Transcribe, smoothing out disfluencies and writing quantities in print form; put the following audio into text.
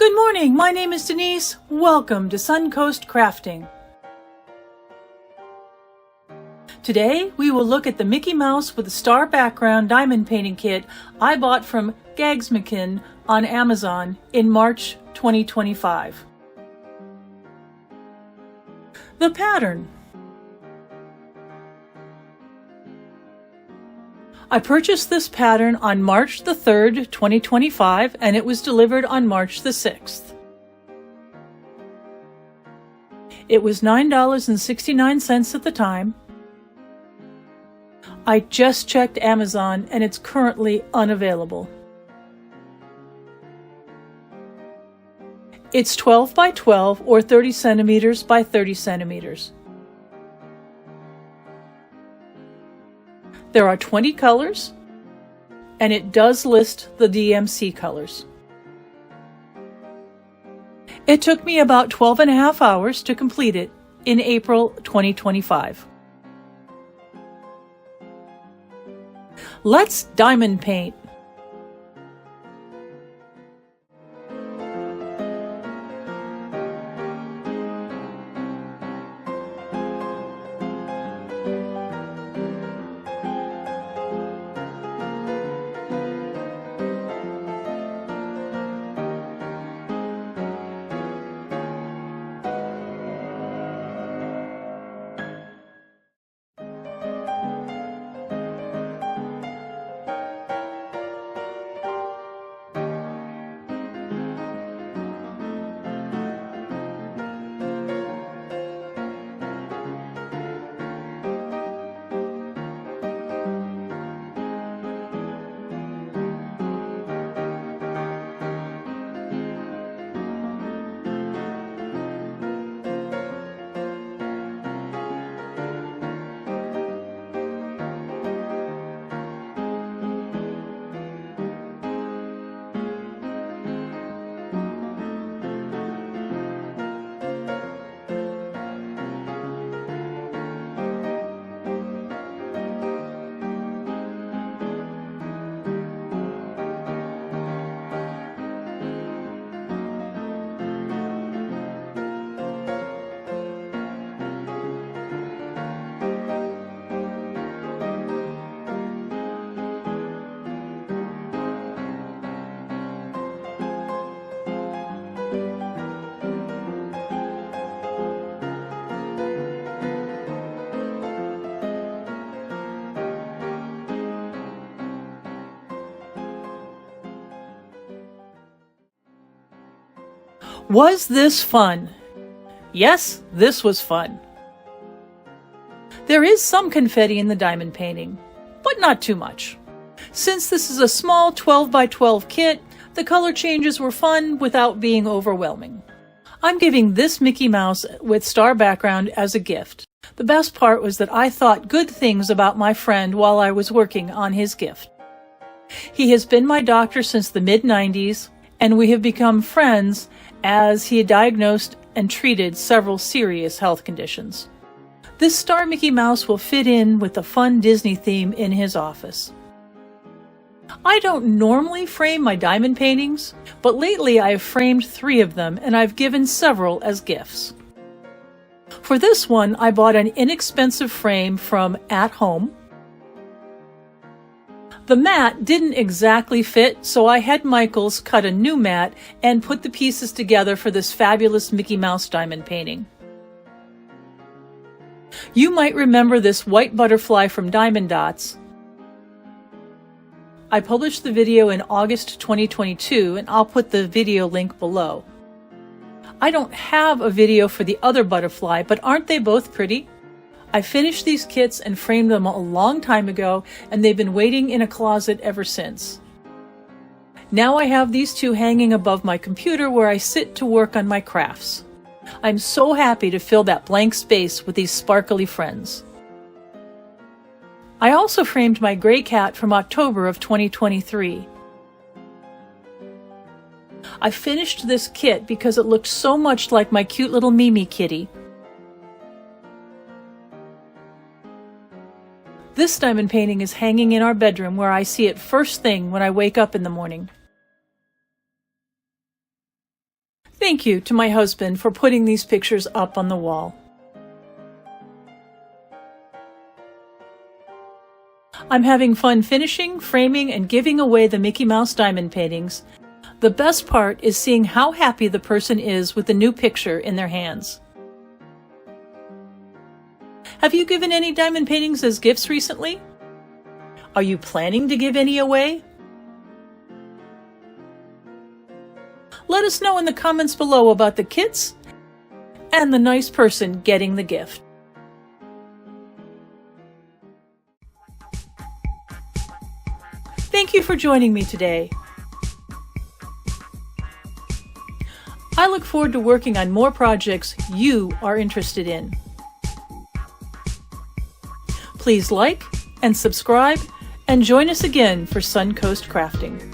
Good morning, my name is Denise. Welcome to Suncoast Crafting. Today we will look at the Mickey Mouse with a star background diamond painting kit I bought from Gagmkxn on Amazon in March 2025. The pattern. I purchased this pattern on March the 3rd, 2025, and it was delivered on March the 6th. It was $9.69 at the time. I just checked Amazon and it's currently unavailable. It's 12 by 12 or 30 centimeters by 30 centimeters. There are 20 colors, and it does list the DMC colors. It took me about 12 and a half hours to complete it in April 2025. Let's diamond paint. Was this fun? Yes, this was fun. There is some confetti in the diamond painting, but not too much. Since this is a small 12 by 12 kit, the color changes were fun without being overwhelming. I'm giving this Mickey Mouse with star background as a gift. The best part was that I thought good things about my friend while I was working on his gift. He has been my doctor since the mid-90s, and we have become friends as he had diagnosed and treated several serious health conditions. This star Mickey Mouse will fit in with the fun Disney theme in his office. I don't normally frame my diamond paintings, but lately I have framed 3 of them and I've given several as gifts. For this one, I bought an inexpensive frame from At Home. The mat didn't exactly fit, so I had Michaels cut a new mat and put the pieces together for this fabulous Mickey Mouse diamond painting. You might remember this white butterfly from Diamond Dots. I published the video in August 2022, and I'll put the video link below. I don't have a video for the other butterfly, but aren't they both pretty? I finished these kits and framed them a long time ago, and they've been waiting in a closet ever since. Now I have these 2 hanging above my computer where I sit to work on my crafts. I'm so happy to fill that blank space with these sparkly friends. I also framed my gray cat from October of 2023. I finished this kit because it looked so much like my cute little Mimi kitty. This diamond painting is hanging in our bedroom where I see it first thing when I wake up in the morning. Thank you to my husband for putting these pictures up on the wall. I'm having fun finishing, framing, and giving away the Mickey Mouse diamond paintings. The best part is seeing how happy the person is with the new picture in their hands. Have you given any diamond paintings as gifts recently? Are you planning to give any away? Let us know in the comments below about the kits and the nice person getting the gift. Thank you for joining me today. I look forward to working on more projects you are interested in. Please like and subscribe and join us again for Suncoast Crafting.